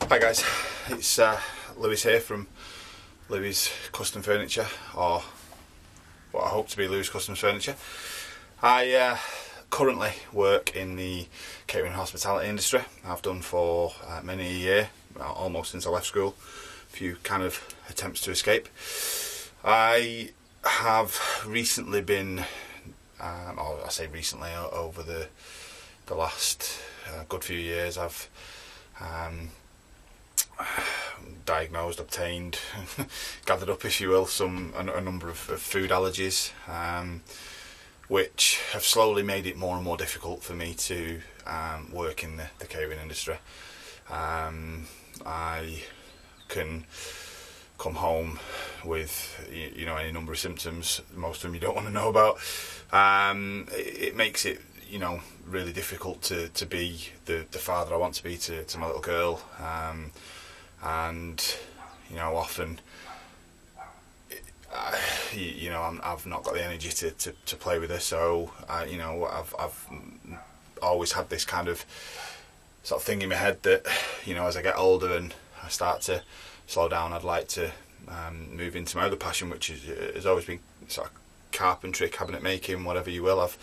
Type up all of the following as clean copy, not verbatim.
Hi guys, it's Lewis here from Lewy's Custom Furniture, or what I hope to be Lewy's Custom Furniture. I currently work in the catering and hospitality industry. I've done for many a year, almost since I left school. A few kind of attempts to escape. I have recently been, or I say recently, over the last good few years, I've diagnosed, obtained, gathered up, if you will, a number of food allergies, which have slowly made it more and more difficult for me to work in the catering industry. I can come home with any number of symptoms, most of them you don't want to know about. It makes it really difficult to be the father I want to be to my little girl, and often I've not got the energy to play with her, so I've always had this kind of sort of thing in my head that as I get older and I start to slow down, I'd like to move into my other passion, which has always been sort of carpentry, cabinet making, whatever you will. I've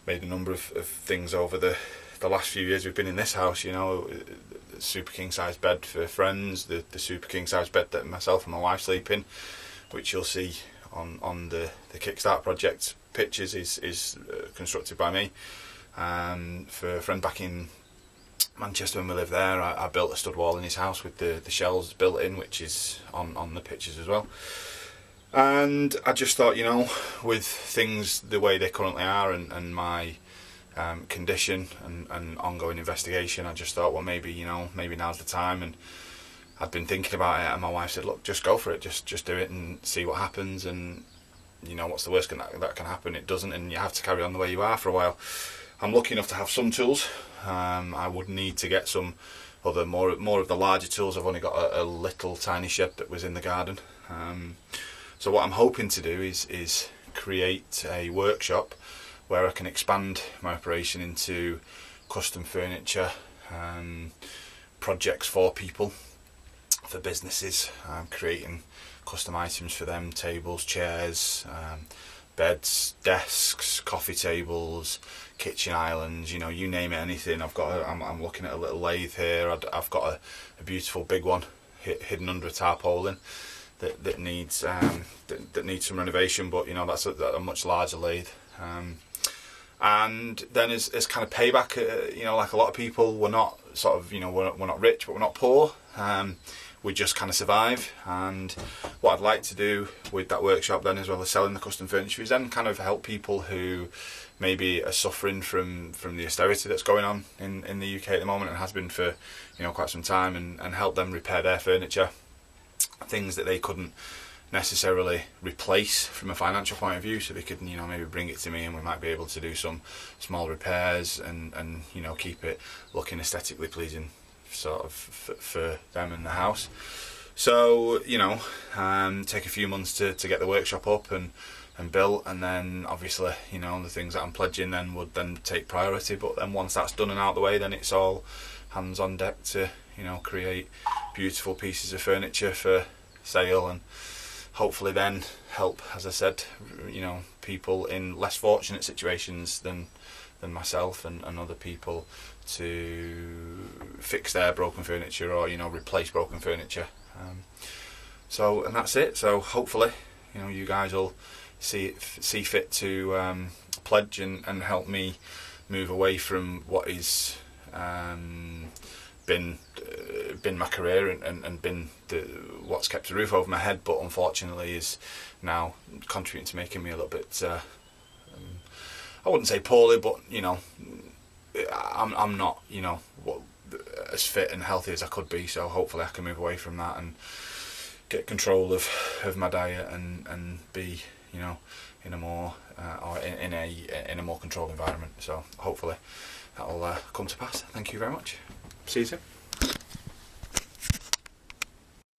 made a number of things over the last few years we've been in this house. The super king size bed for friends, the super king size bed that myself and my wife sleep in, which you'll see on the KICK STARTER project pictures, is constructed by me. For a friend back in Manchester when we lived there, I built a stud wall in his house with the shelves built in, which is on the pictures as well. And I just thought, with things the way they currently are and my condition and ongoing investigation, I just thought, well, maybe now's the time. And I'd been thinking about it, and my wife said, look, just go for it, just do it and see what happens. And what's the worst that can happen? It doesn't, and you have to carry on the way you are for a while. I'm lucky enough to have some tools. I would need to get some other more of the larger tools. I've only got a little tiny shed that was in the garden. So what I'm hoping to do is create a workshop where I can expand my operation into custom furniture projects for people, for businesses, creating custom items for them: tables, chairs, beds, desks, coffee tables, kitchen islands, you name it, anything. I'm looking at a little lathe here. I've got a beautiful big one hidden under a tarpaulin that needs some renovation, but that's a much larger lathe. And then as kind of payback, like a lot of people, we're not we're not rich, but we're not poor. We just kind of survive. And what I'd like to do with that workshop then, as well as selling the custom furniture, is then kind of help people who maybe are suffering from the austerity that's going on in the UK at the moment, and has been for quite some time, and help them repair their furniture, things that they couldn't necessarily replace from a financial point of view. So they could maybe bring it to me, and we might be able to do some small repairs and keep it looking aesthetically pleasing sort of for them in the house. So take a few months to get the workshop up and built, and then obviously the things that I'm pledging then would then take priority. But then once that's done and out of the way, then it's all hands on deck to create beautiful pieces of furniture for sale, and hopefully then help, as I said, people in less fortunate situations than myself and other people to fix their broken furniture, or replace broken furniture. And that's it. So hopefully you guys will see fit to pledge and help me move away from what is been my career and been what's kept a roof over my head, but unfortunately is now contributing to making me a little bit I wouldn't say poorly, but I'm not as fit and healthy as I could be. So hopefully I can move away from that and get control of my diet and be in a more in a more controlled environment. So hopefully that will come to pass. Thank you very much. See you soon.